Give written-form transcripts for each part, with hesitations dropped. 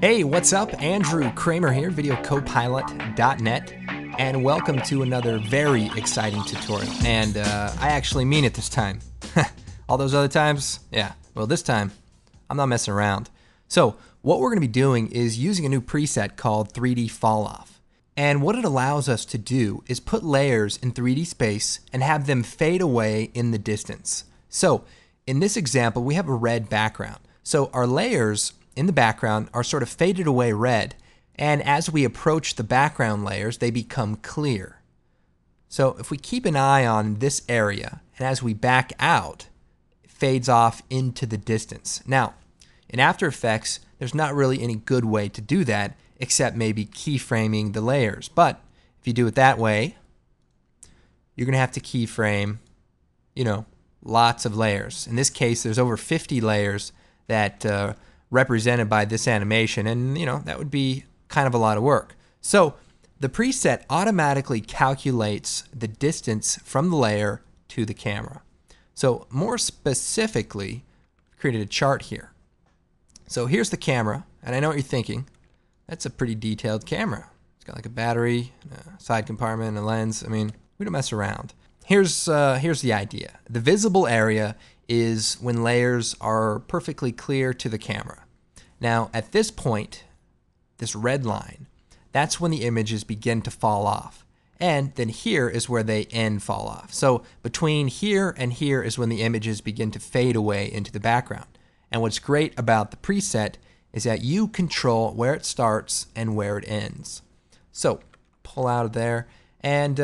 Hey, what's up? Andrew Kramer here, videocopilot.net, and welcome to another very exciting tutorial. And I actually mean it this time. All those other times, yeah, well this time, I'm not messing around. So what we're gonna be doing is using a new preset called 3D Falloff. And what it allows us to do is put layers in 3D space and have them fade away in the distance. So in this example, we have a red background. So our layers in the background are sort of faded away red, and as we approach the background layers, they become clear. So if we keep an eye on this area, and as we back out, it fades off into the distance. Now, in After Effects, there's not really any good way to do that, except maybe keyframing the layers. But if you do it that way, you're gonna have to keyframe, lots of layers. In this case, there's over 50 layers that represented by this animation, and that would be kind of a lot of work. So the preset automatically calculates the distance from the layer to the camera. So more specifically, I've created a chart here. So here's the camera, and I know what you're thinking. That's a pretty detailed camera. It's got like a battery, a side compartment, a lens. I mean, we don't mess around. Here's the idea. The visible area is when layers are perfectly clear to the camera. Now, at this point, this red line, that's when the images begin to fall off. And then here is where they end fall off. So between here and here is when the images begin to fade away into the background. And what's great about the preset is that you control where it starts and where it ends. So pull out of there. And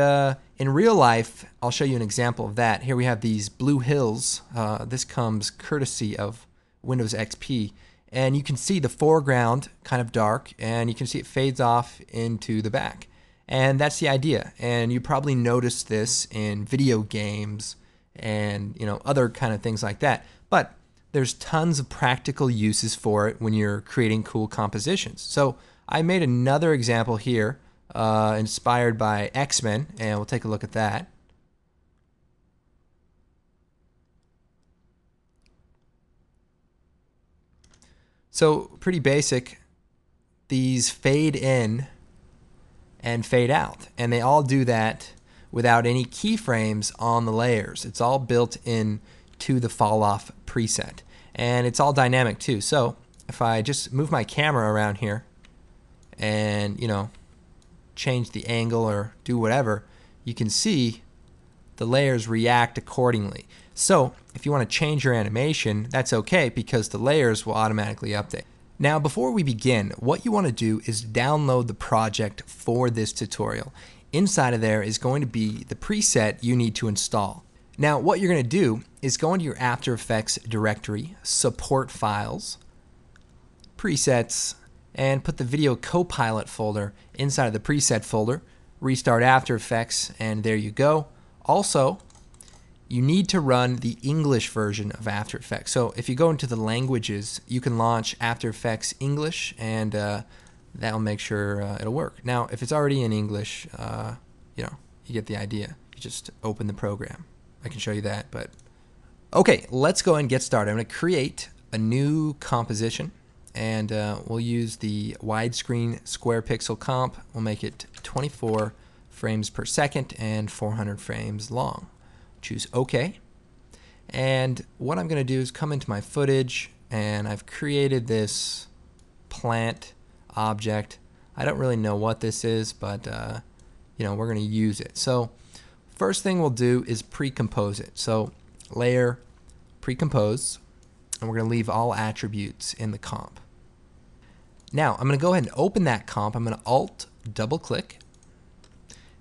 in real life, I'll show you an example of that. Here we have these blue hills. This comes courtesy of Windows XP. And you can see the foreground kind of dark, and you can see it fades off into the back. And that's the idea. And you probably noticed this in video games and other kind of things like that. But there's tons of practical uses for it when you're creating cool compositions. So I made another example here inspired by X-Men, and we'll take a look at that. So pretty basic. These fade in and fade out, and they all do that without any keyframes on the layers. It's all built in to the Falloff preset, and it's all dynamic too. So if I just move my camera around here and change the angle or do whatever, you can see the layers react accordingly. So if you want to change your animation, that's okay because the layers will automatically update. Now before we begin, what you want to do is download the project for this tutorial. Inside of there is going to be the preset you need to install. Now what you're going to do is go into your After Effects directory, support files, presets, and put the Video Copilot folder inside of the preset folder, restart After Effects, and there you go. Also, you need to run the English version of After Effects. So if you go into the languages, you can launch After Effects English, and that'll make sure it'll work. Now, if it's already in English, you get the idea. You just open the program. I can show you that, but okay, let's go and get started. I'm going to create a new composition, and we'll use the widescreen square pixel comp. We'll make it 24 frames per second and 400 frames long. Choose OK. And what I'm going to do is come into my footage, and I've created this plant object. I don't really know what this is, but we're going to use it. So first thing we'll do is pre-compose it. So layer, pre-compose, and we're going to leave all attributes in the comp. Now I'm going to go ahead and open that comp. I'm going to Alt double click,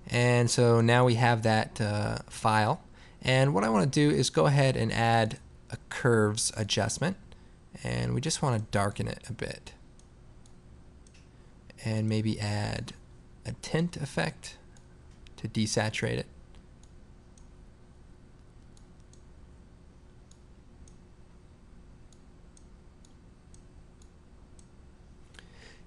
and so now we have that file. And what I want to do is go ahead and add a curves adjustment, and we just want to darken it a bit, and maybe add a tint effect to desaturate it.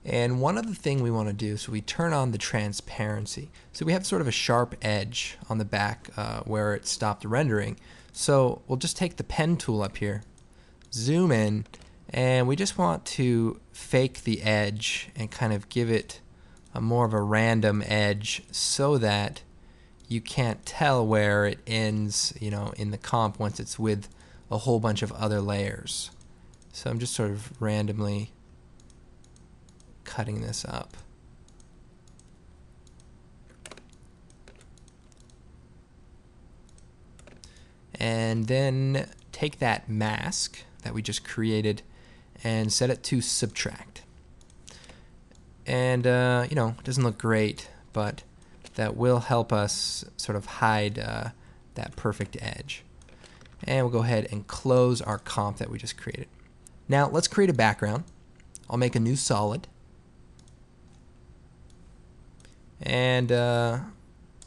And one other thing we want to do is we turn on the transparency. So we have sort of a sharp edge on the back where it stopped rendering. So we'll just take the pen tool up here, zoom in, And we just want to fake the edge and kind of give it a more of a random edge so that you can't tell where it ends, you know, in the comp once it's with a whole bunch of other layers. So I'm just sort of randomly cutting this up. And then take that mask that we just created and set it to subtract. And you know, it doesn't look great, but that will help us sort of hide that perfect edge. And we'll go ahead and close our comp that we just created. Now let's create a background. I'll make a new solid and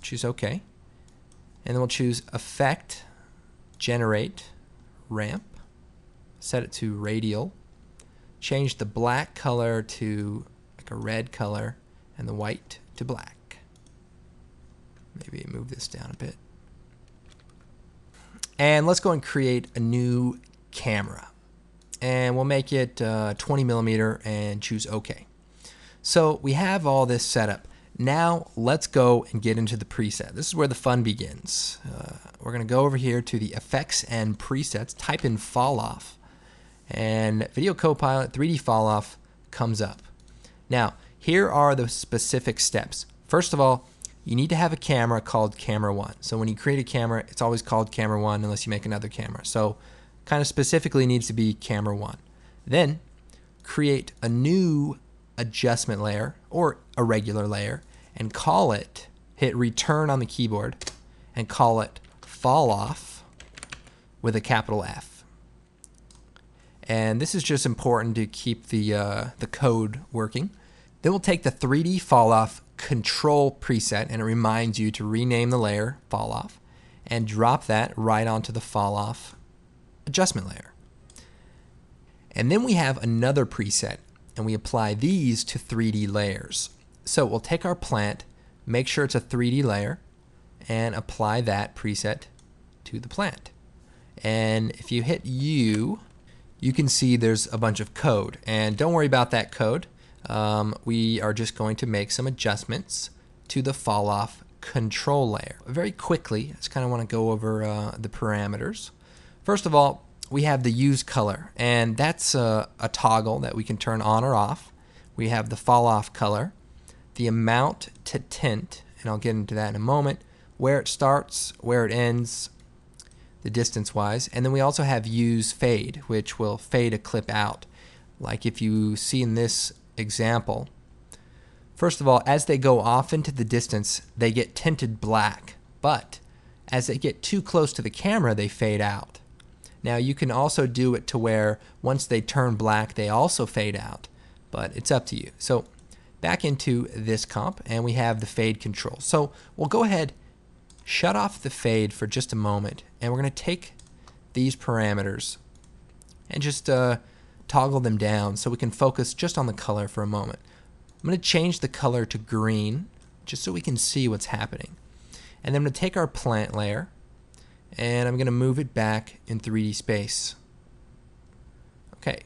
choose OK. And then we'll choose Effect, Generate, Ramp, set it to Radial, change the black color to like a red color and the white to black. Maybe move this down a bit. And let's go and create a new camera. And we'll make it 20mm and choose OK. So we have all this set up. Now let's go and get into the preset. This is where the fun begins. We're going to go over here to the Effects and Presets, type in Falloff, and Video Copilot 3D Falloff comes up. Now, here are the specific steps. First of all, you need to have a camera called Camera 1. So when you create a camera, it's always called Camera 1 unless you make another camera. So kind of specifically needs to be Camera 1. Then create a new adjustment layer or a regular layer and call it, hit return on the keyboard and call it Falloff with a capital F. And this is just important to keep the code working. Then we'll take the 3D Falloff control preset, and it reminds you to rename the layer Falloff and drop that right onto the Falloff adjustment layer. And then we have another preset, and we apply these to 3D layers. So we'll take our plant, make sure it's a 3D layer, and apply that preset to the plant. And if you hit U, you can see there's a bunch of code. And don't worry about that code. We are just going to make some adjustments to the Falloff control layer. Very quickly, I just kind of want to go over the parameters. First of all, we have the use color, and that's a toggle that we can turn on or off. We have the Falloff color, the amount to tint, and I'll get into that in a moment, where it starts, where it ends, the distance wise, and then we also have use fade, which will fade a clip out. Like if you see in this example, first of all, as they go off into the distance, they get tinted black, but as they get too close to the camera, they fade out. Now you can also do it to where once they turn black, they also fade out, but it's up to you. So back into this comp, and we have the fade control. So we'll go ahead, shut off the fade for just a moment, and we're going to take these parameters and just toggle them down so we can focus just on the color for a moment. I'm going to change the color to green just so we can see what's happening. And then I'm going to take our plant layer and I'm going to move it back in 3D space. Okay,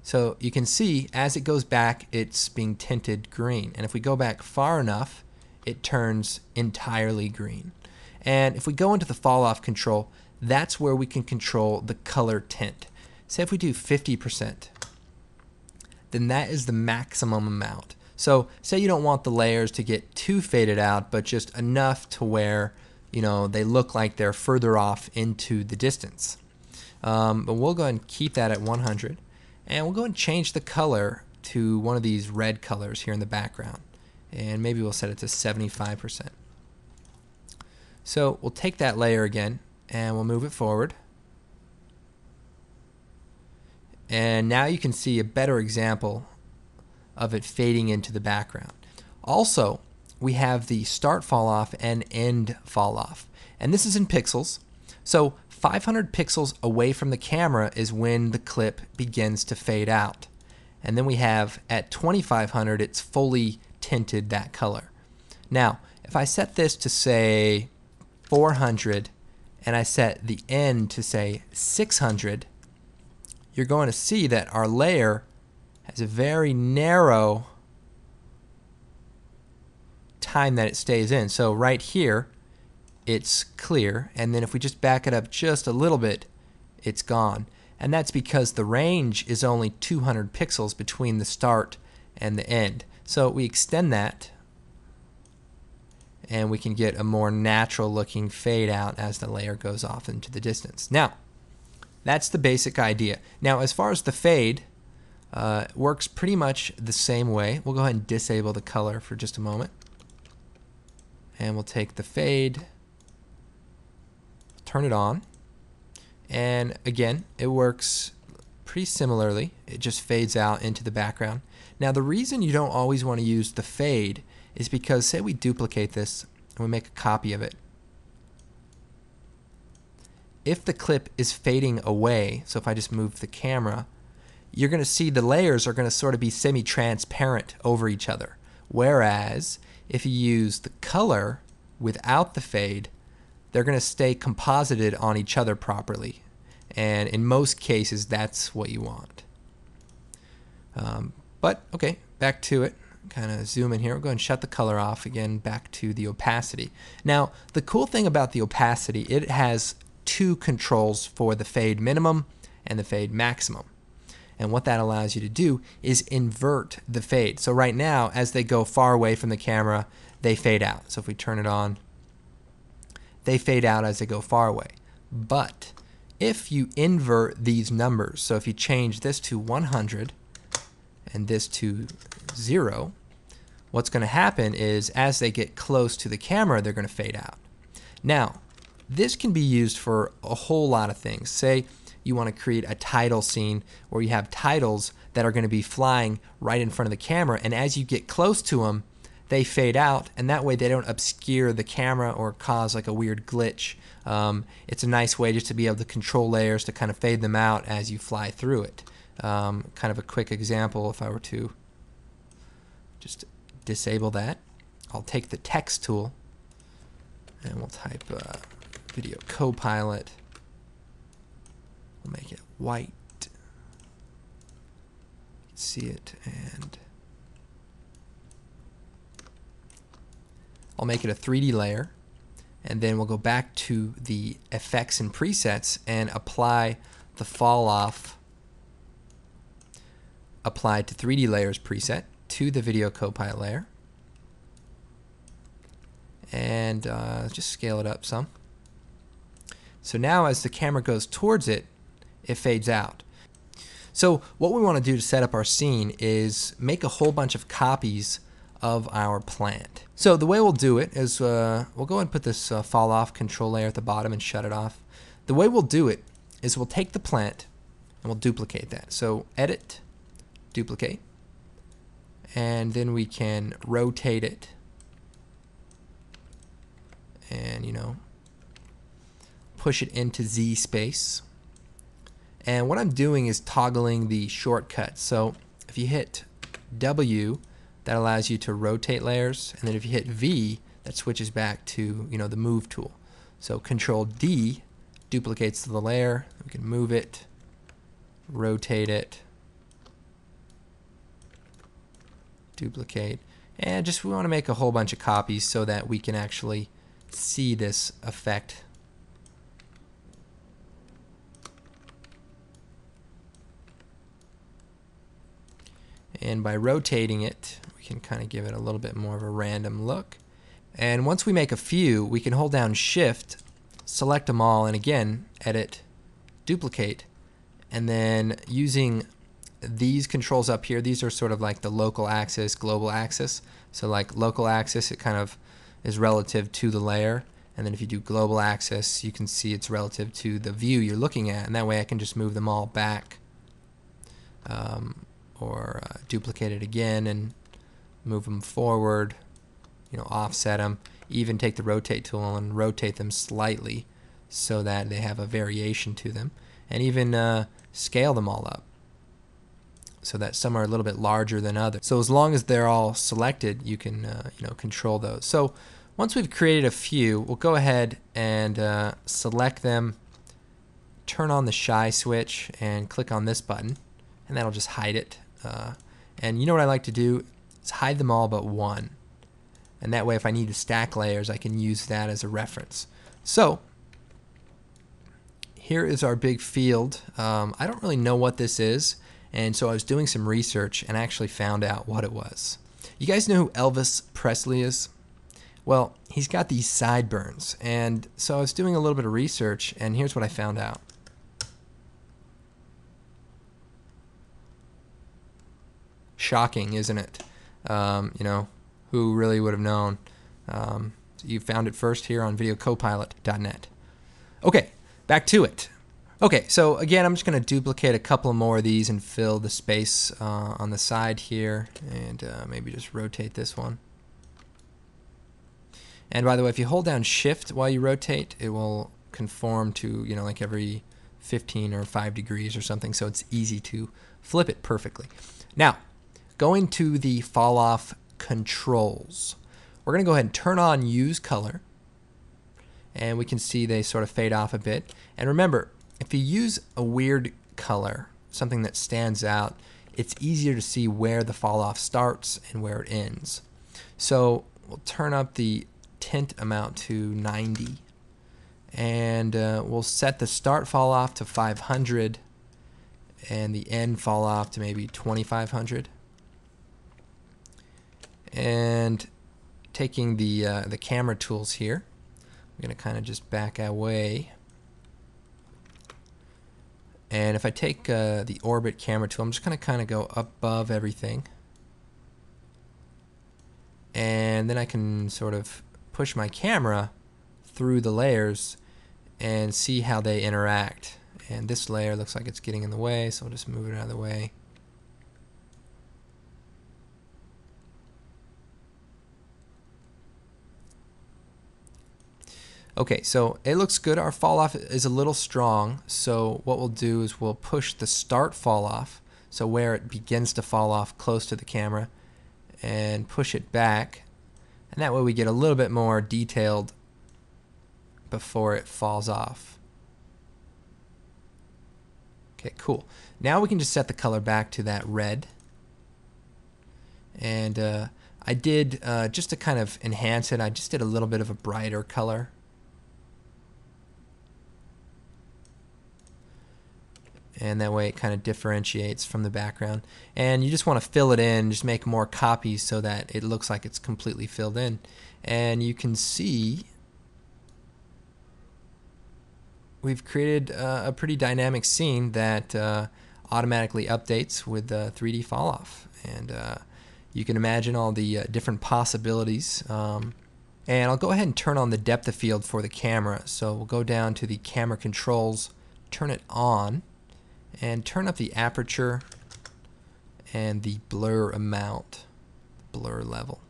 so you can see as it goes back, it's being tinted green. And if we go back far enough, it turns entirely green. And if we go into the Falloff control, that's where we can control the color tint. Say if we do 50%, then that is the maximum amount. So say you don't want the layers to get too faded out, but just enough to where, you know, they look like they're further off into the distance. But we'll go ahead and keep that at 100, and we'll go and change the color to one of these red colors here in the background, and maybe we'll set it to 75%. So we'll take that layer again and we'll move it forward. And now you can see a better example of it fading into the background. Also, we have the start Falloff and end Falloff. And this is in pixels. So 500 pixels away from the camera is when the clip begins to fade out. And then we have at 2500, it's fully tinted that color. Now, if I set this to say 400 and I set the end to say 600, you're going to see that our layer has a very narrow time that it stays in. So right here, it's clear, and then if we just back it up just a little bit, it's gone. And that's because the range is only 200 pixels between the start and the end. So we extend that, and we can get a more natural looking fade out as the layer goes off into the distance. Now, that's the basic idea. Now, as far as the fade, works pretty much the same way. We'll go ahead and disable the color for just a moment. And we'll take the fade, turn it on, and again, it works pretty similarly. It just fades out into the background. Now, the reason you don't always want to use the fade is because, say we duplicate this and we make a copy of it. If the clip is fading away, so if I just move the camera, you're going to see the layers are going to sort of be semi-transparent over each other. Whereas if you use the color without the fade, they're going to stay composited on each other properly. And in most cases, that's what you want. But okay, back to it. Kind of zoom in here. We'll go and shut the color off again, back to the opacity. Now, the cool thing about the opacity, it has two controls for the fade minimum and the fade maximum. And what that allows you to do is invert the fade. So right now, as they go far away from the camera, they fade out. So if we turn it on, they fade out as they go far away. But if you invert these numbers, so if you change this to 100 and this to 0, what's going to happen is as they get close to the camera, they're going to fade out. Now, this can be used for a whole lot of things. Say you want to create a title scene where you have titles that are going to be flying right in front of the camera, and as you get close to them, they fade out, and that way they don't obscure the camera or cause like a weird glitch. It's a nice way just to be able to control layers to kind of fade them out as you fly through it. Kind of a quick example, if I were to just disable that, I'll take the text tool and we'll type Video Copilot. We'll make it white. You can see it, and I'll make it a 3D layer, and then we'll go back to the effects and presets and apply the Falloff applied to 3D layers preset to the Video Copilot layer, and just scale it up some. So now as the camera goes towards it, it fades out. So what we want to do to set up our scene is make a whole bunch of copies of our plant. So the way we'll do it is we'll go ahead and put this Falloff control layer at the bottom and shut it off. The way we'll do it is we'll take the plant and we'll duplicate that. So edit, duplicate, and then we can rotate it and, you know, push it into Z space. And what I'm doing is toggling the shortcut. So if you hit W, that allows you to rotate layers, and then if you hit V, that switches back to, you know, the move tool. So Control D duplicates the layer. We can move it, rotate it, duplicate, and just we want to make a whole bunch of copies so that we can actually see this effect. And by rotating it, we can kind of give it a little bit more of a random look. And once we make a few, we can hold down Shift, select them all, and again, edit, duplicate. And then using these controls up here, these are sort of like the local axis, global axis. So like local axis, it kind of is relative to the layer. And then if you do global axis, you can see it's relative to the view you're looking at. And that way I can just move them all back. Or duplicate it again and move them forward, you know, offset them, even take the rotate tool and rotate them slightly so that they have a variation to them, and even scale them all up so that some are a little bit larger than others. So as long as they're all selected, you can you know, control those. So once we've created a few, we'll go ahead and select them, turn on the shy switch and click on this button, and that'll just hide it. And you know what I like to do is hide them all but one. And that way if I need to stack layers, I can use that as a reference. So here is our big field. I don't really know what this is, and so I was doing some research and actually found out what it was. You guys know who Elvis Presley is? Well, he's got these sideburns, and so I was doing a little bit of research, and here's what I found out. Shocking, isn't it? You know, who really would have known? You found it first here on videocopilot.net. Okay, back to it. Okay, so again, I'm just going to duplicate a couple more of these and fill the space on the side here, and maybe just rotate this one. And by the way, if you hold down Shift while you rotate, it will conform to, you know, like every 15 or 5 degrees or something, so it's easy to flip it perfectly. Now, going to the Falloff controls. We're going to go ahead and turn on Use Color, and we can see they sort of fade off a bit. And remember, if you use a weird color, something that stands out, it's easier to see where the Falloff starts and where it ends. So we'll turn up the tint amount to 90, and we'll set the start Falloff to 500 and the end Falloff to maybe 2500. And taking the camera tools here, I'm going to kind of just back away. And if I take the orbit camera tool, I'm just going to kind of go above everything. And then I can sort of push my camera through the layers and see how they interact. And this layer looks like it's getting in the way, so I'll just move it out of the way. Okay, so it looks good. Our Falloff is a little strong, so what we'll do is we'll push the start Falloff, so where it begins to fall off close to the camera, and push it back, and that way we get a little bit more detailed before it falls off. Okay, cool. Now we can just set the color back to that red, and I did, just to kind of enhance it, I just did a little bit of a brighter color. And that way it kind of differentiates from the background. And you just want to fill it in, just make more copies so that it looks like it's completely filled in. And you can see we've created a pretty dynamic scene that automatically updates with 3D Falloff. And you can imagine all the different possibilities. And I'll go ahead and turn on the depth of field for the camera. So we'll go down to the camera controls, turn it on, and turn up the aperture and the blur amount, blur level.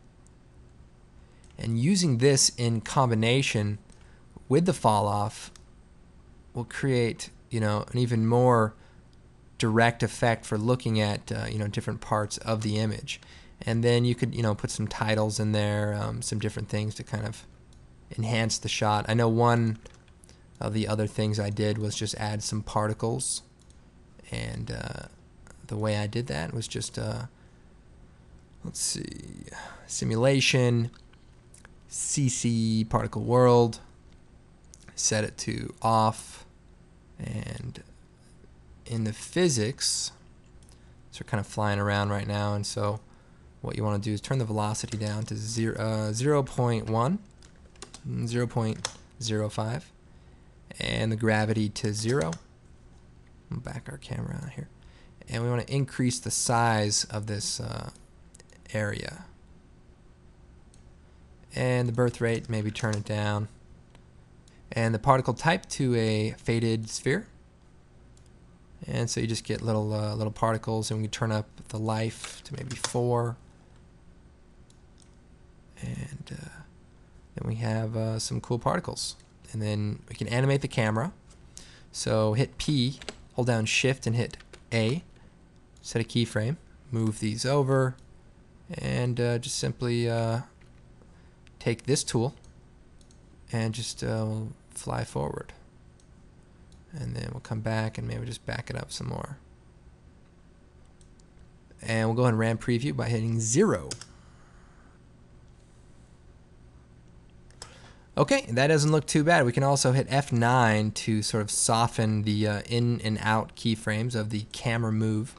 And using this in combination with the Falloff will create, you know, an even more direct effect for looking at you know, different parts of the image. And then you could, you know, put some titles in there, some different things to kind of enhance the shot. I know one of the other things I did was just add some particles. And the way I did that was just, let's see, simulation, CC particle world, set it to off, and in the physics, so we're kind of flying around right now, and so what you want to do is turn the velocity down to 0.1, 0.05, and the gravity to 0. We'll back our camera out here, and we want to increase the size of this area, and the birth rate, maybe turn it down, and the particle type to a faded sphere. And so you just get little particles, and we turn up the life to maybe 4, and then we have some cool particles, and then we can animate the camera. So hit P, hold down Shift and hit A, set a keyframe, move these over, and just simply take this tool and just fly forward. And then we'll come back and maybe just back it up some more. And we'll go ahead and RAM preview by hitting 0. Okay, that doesn't look too bad. We can also hit F9 to sort of soften the in and out keyframes of the camera move.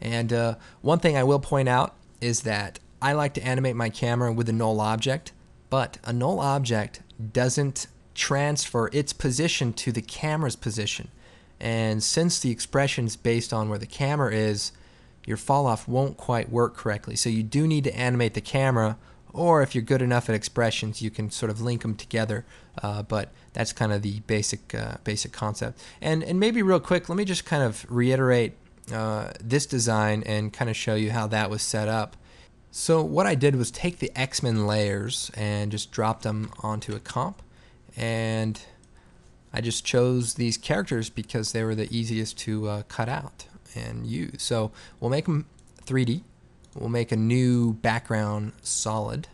And one thing I will point out is that I like to animate my camera with a null object, but a null object doesn't transfer its position to the camera's position. And since the expression is based on where the camera is, your falloff won't quite work correctly. So you do need to animate the camera, or if you're good enough at expressions, you can sort of link them together. But that's kind of the basic concept. And maybe real quick, let me just kind of reiterate this design and kind of show you how that was set up. So what I did was take the X-Men layers and just drop them onto a comp, and I just chose these characters because they were the easiest to cut out and use. So we'll make them 3D. We'll make a new background solid.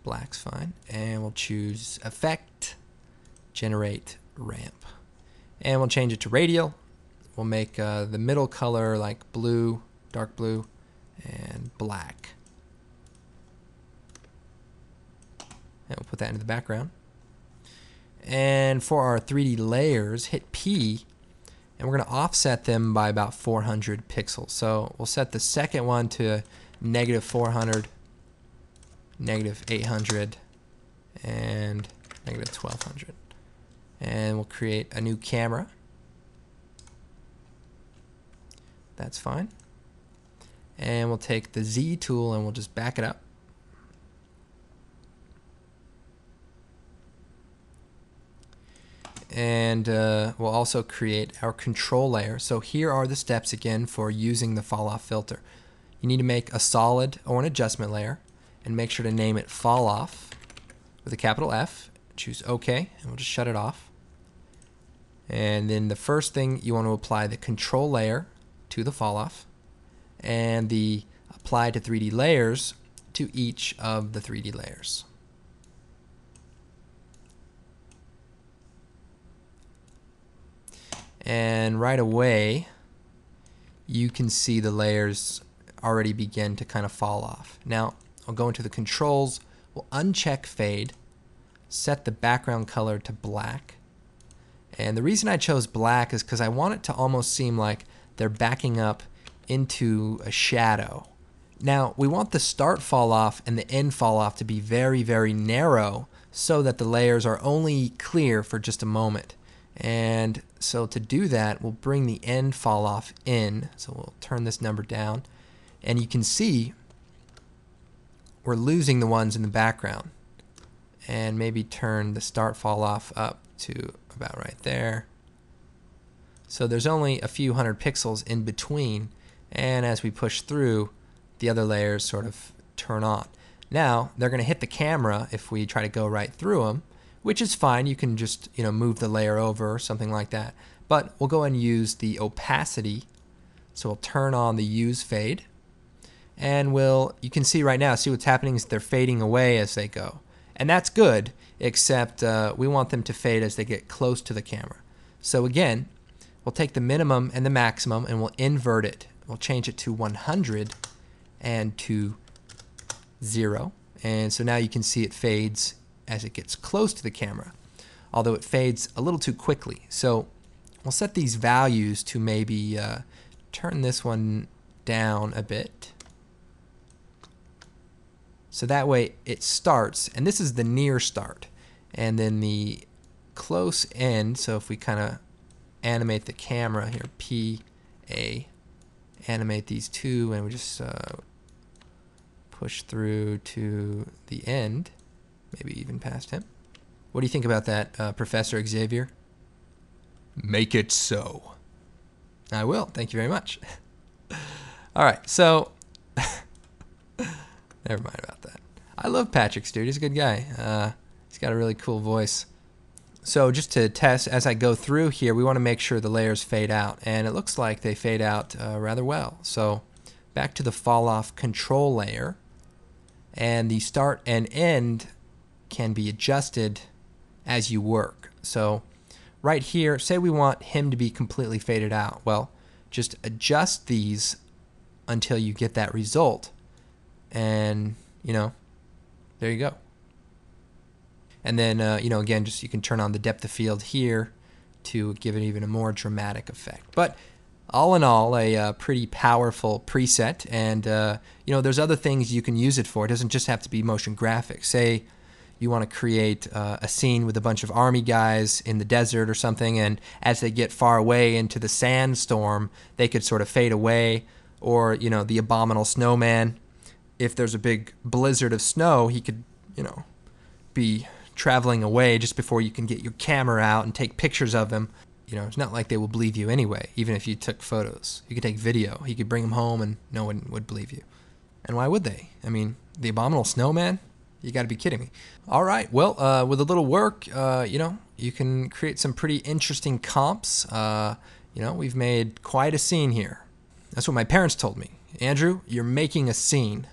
Black's fine. And we'll choose Effect, Generate Ramp. And we'll change it to Radial. We'll make the middle color like blue, dark blue, and black. And we'll put that into the background. And for our 3D layers, hit P, and we're going to offset them by about 400 pixels. So we'll set the second one to -400, -800, and -1200. And we'll create a new camera. That's fine. And we'll take the Z tool and we'll just back it up. And we'll also create our control layer. So here are the steps again for using the Falloff filter. You need to make a solid or an adjustment layer and make sure to name it Falloff with a capital F. Choose OK, and we'll just shut it off. And then the first thing, you want to apply the control layer to the Falloff and the apply to 3D layers to each of the 3D layers. And right away, you can see the layers already begin to kind of fall off. Now, I'll go into the controls, we'll uncheck fade, set the background color to black. And the reason I chose black is because I want it to almost seem like they're backing up into a shadow. Now, we want the start fall off and the end fall off to be very, very narrow so that the layers are only clear for just a moment. And so to do that, we'll bring the end fall off in. So we'll turn this number down. And you can see we're losing the ones in the background. And maybe turn the start fall off up to about right there. So there's only a few hundred pixels in between. And as we push through, the other layers sort of turn on. Now, they're going to hit the camera if we try to go right through them, which is fine. You can just, move the layer over or something like that. But we'll go and use the opacity. So we'll turn on the use fade. And you can see right now, see what's happening is they're fading away as they go. And that's good, except we want them to fade as they get close to the camera. So again, we'll take the minimum and the maximum and we'll invert it. We'll change it to 100 and to 0. And so now you can see it fades as it gets close to the camera, although it fades a little too quickly. So we'll set these values to maybe turn this one down a bit. So that way it starts, and this is the near start, and then the close end. So if we kind of animate the camera here, P, A, animate these two, and we just push through to the end. Maybe even past him. What do you think about that, Professor Xavier? Make it so. I will. Thank you very much. All right, so never mind about that. I love Patrick's, dude. He's a good guy. He's got a really cool voice. So just to test, as I go through here, we want to make sure the layers fade out, and it looks like they fade out rather well. So back to the Falloff control layer, and the start and end can be adjusted as you work. So right here, say we want him to be completely faded out. Well, just adjust these until you get that result. And, there you go. And then, again, just you can turn on the depth of field here to give it even a more dramatic effect. But all in all, a pretty powerful preset. And, there's other things you can use it for. It doesn't just have to be motion graphics. Say you want to create a scene with a bunch of army guys in the desert or something, and as they get far away into the sandstorm, they could sort of fade away. Or, the abominable snowman. If there's a big blizzard of snow, he could, be traveling away just before you can get your camera out and take pictures of him. It's not like they will believe you anyway, even if you took photos. You could take video. You could bring him home and no one would believe you. And why would they? I mean, the abominable snowman? You got to be kidding me. All right. Well, with a little work, you can create some pretty interesting comps. We've made quite a scene here. That's what my parents told me. Andrew, you're making a scene.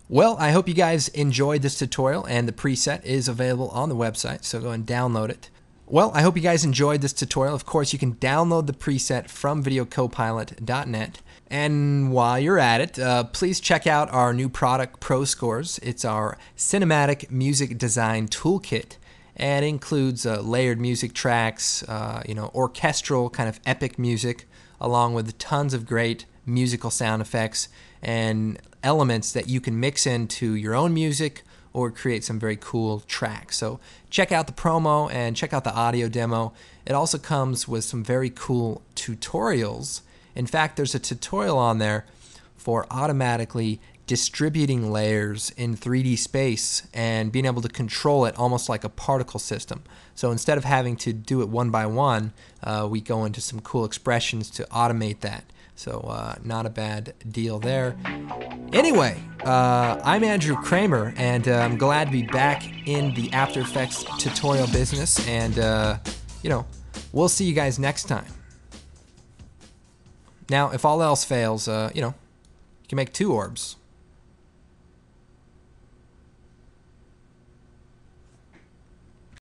Well, I hope you guys enjoyed this tutorial, and the preset is available on the website, so go and download it. Well, I hope you guys enjoyed this tutorial. Of course, you can download the preset from videocopilot.net. And while you're at it, please check out our new product, Pro Scores. It's our cinematic music design toolkit, and it includes layered music tracks, orchestral kind of epic music, along with tons of great musical sound effects and elements that you can mix into your own music or create some very cool tracks. So check out the promo and check out the audio demo. It also comes with some very cool tutorials. In fact, there's a tutorial on there for automatically distributing layers in 3D space and being able to control it almost like a particle system. So instead of having to do it one by one, we go into some cool expressions to automate that. So not a bad deal there. Anyway, I'm Andrew Kramer, and I'm glad to be back in the After Effects tutorial business. And, we'll see you guys next time. Now, if all else fails, you can make 2 orbs.